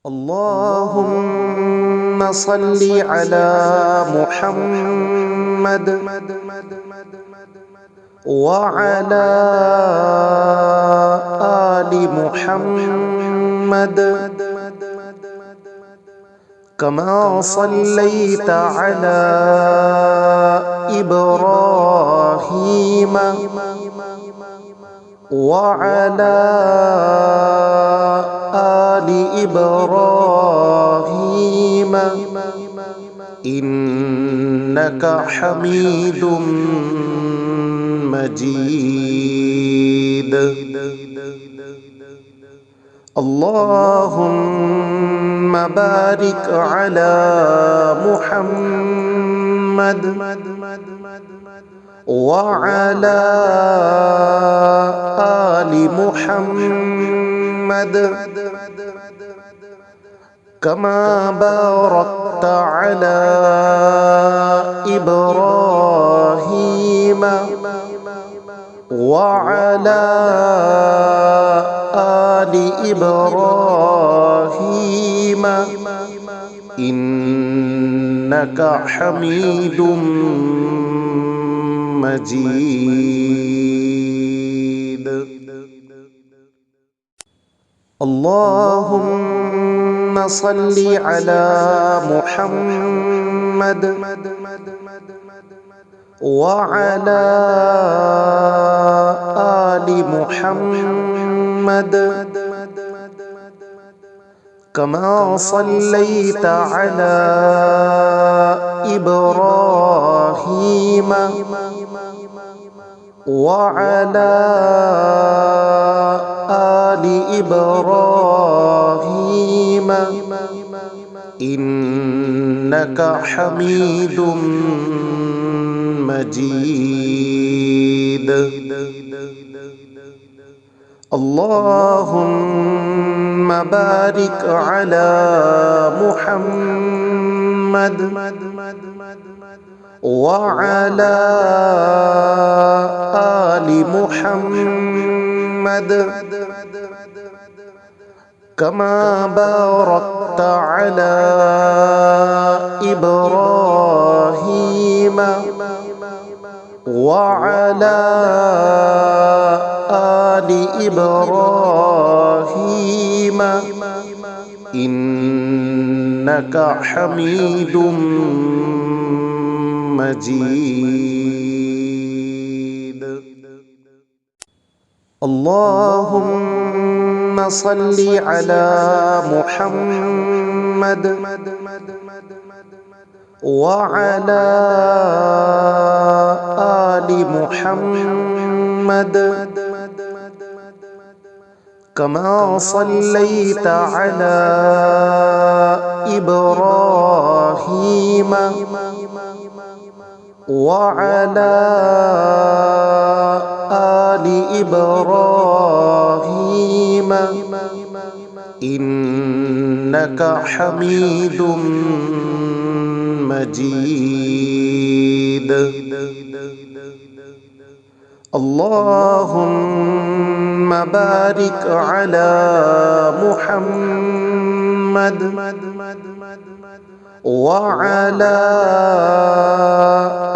اللهم صل على محمد وعلى آل محمد كما صليت على إبراهيم وعلى آل إبراهيم إنك حميد مجيد. اللهم بارك على محمد وعلى آل محمد كما باركت على إبراهيم وعلى آل إبراهيم إنك حميد مجيد. اللهم صل على محمد وعلى آل محمد كما صليت على إبراهيم وعلى آل إبراهيم إنك حميد مجيد. اللهم بارك على محمد وعلى آل محمد كما باركت على إبراهيم وعلى آل إبراهيم إنك حميد مجيد. اللهم صل على محمد وعلى آل محمد كما صليت على إبراهيم وعلى آل إبراهيم إنك حميد مجيد. اللهم بارك على محمد وعلى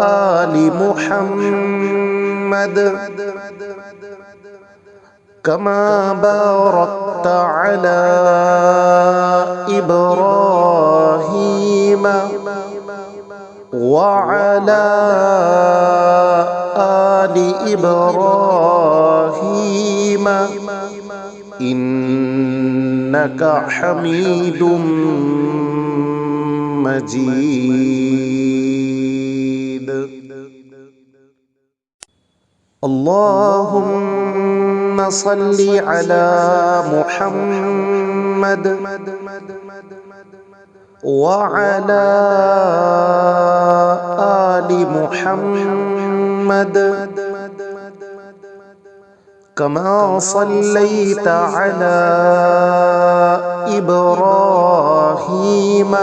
آل محمد كما باركت على إبراهيم وعلى آل إبراهيم إنك حميد مجيد. اللهم صل على محمد وعلى آل محمد كما صليت على إبراهيم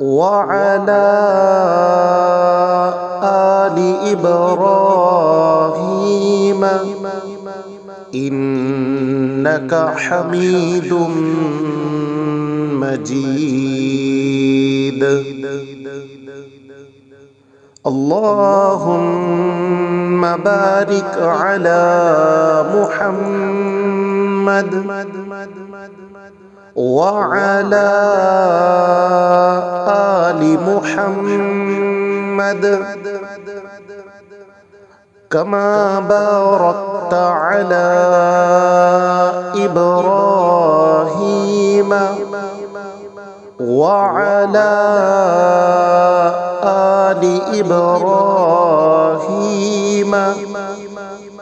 وعلى آل إبراهيم إن إنك حميد مجيد. اللهم بارك على محمد وعلى آل محمد كما باركت على إبراهيم وعلى آل إبراهيم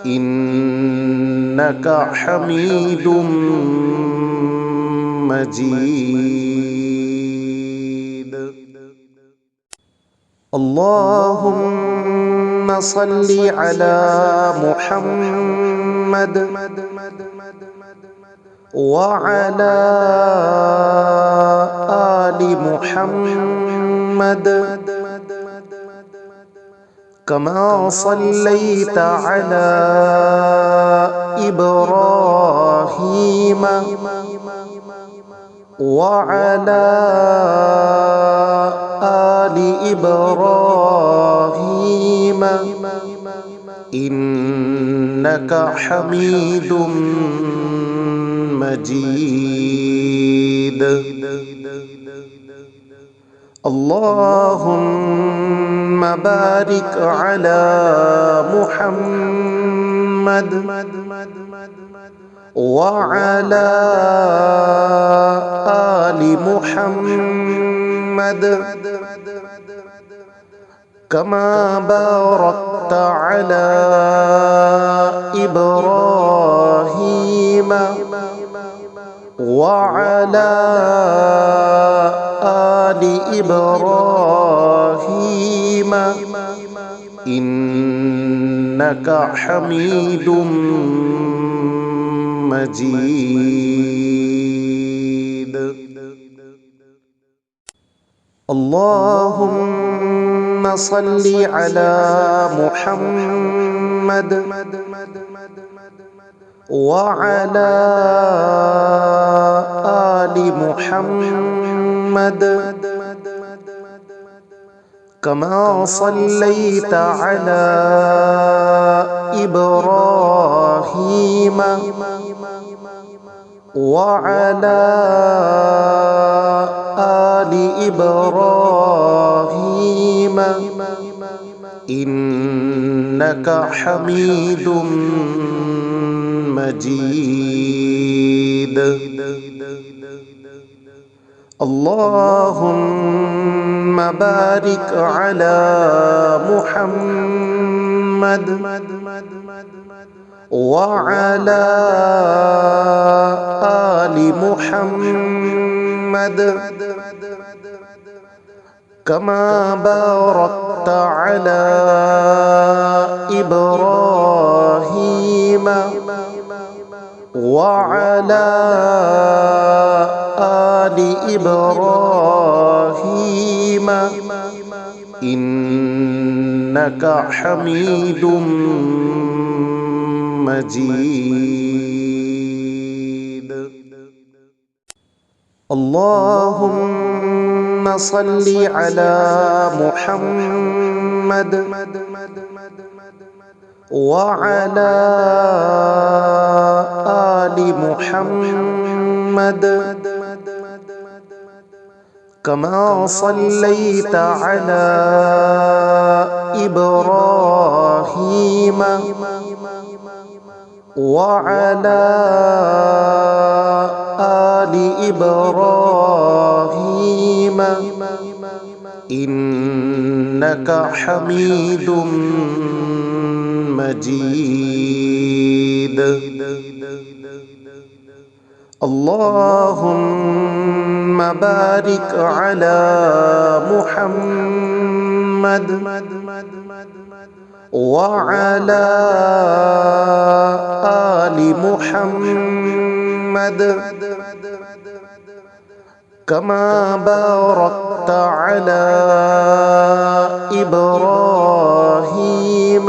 إنك حميد مجيد. اللهم صل على محمد وعلى آل محمد كما صليت على إبراهيم وعلى آل إبراهيم إنك حميد مجيد. اللهم بارك على محمد وعلى آل محمد كما باركت على إبراهيم وعلى آل إبراهيم إنك حميد مجيد. اللهم صل على محمد وعلى آل محمد كما صليت على إبراهيم وعلى آل إبراهيم إنك حميد مجيد. اللهم بارك على محمد وعلى آل محمد كما باركت على إبراهيم وعلى آل إبراهيم إنك حميد مجيد. اللهم صل على محمد وعلى آل محمد كما صليت على إبراهيم وعلى آل إبراهيم إنك حميد مجيد. اللهم بارك على محمد وعلى آل محمد كما باركت على إبراهيم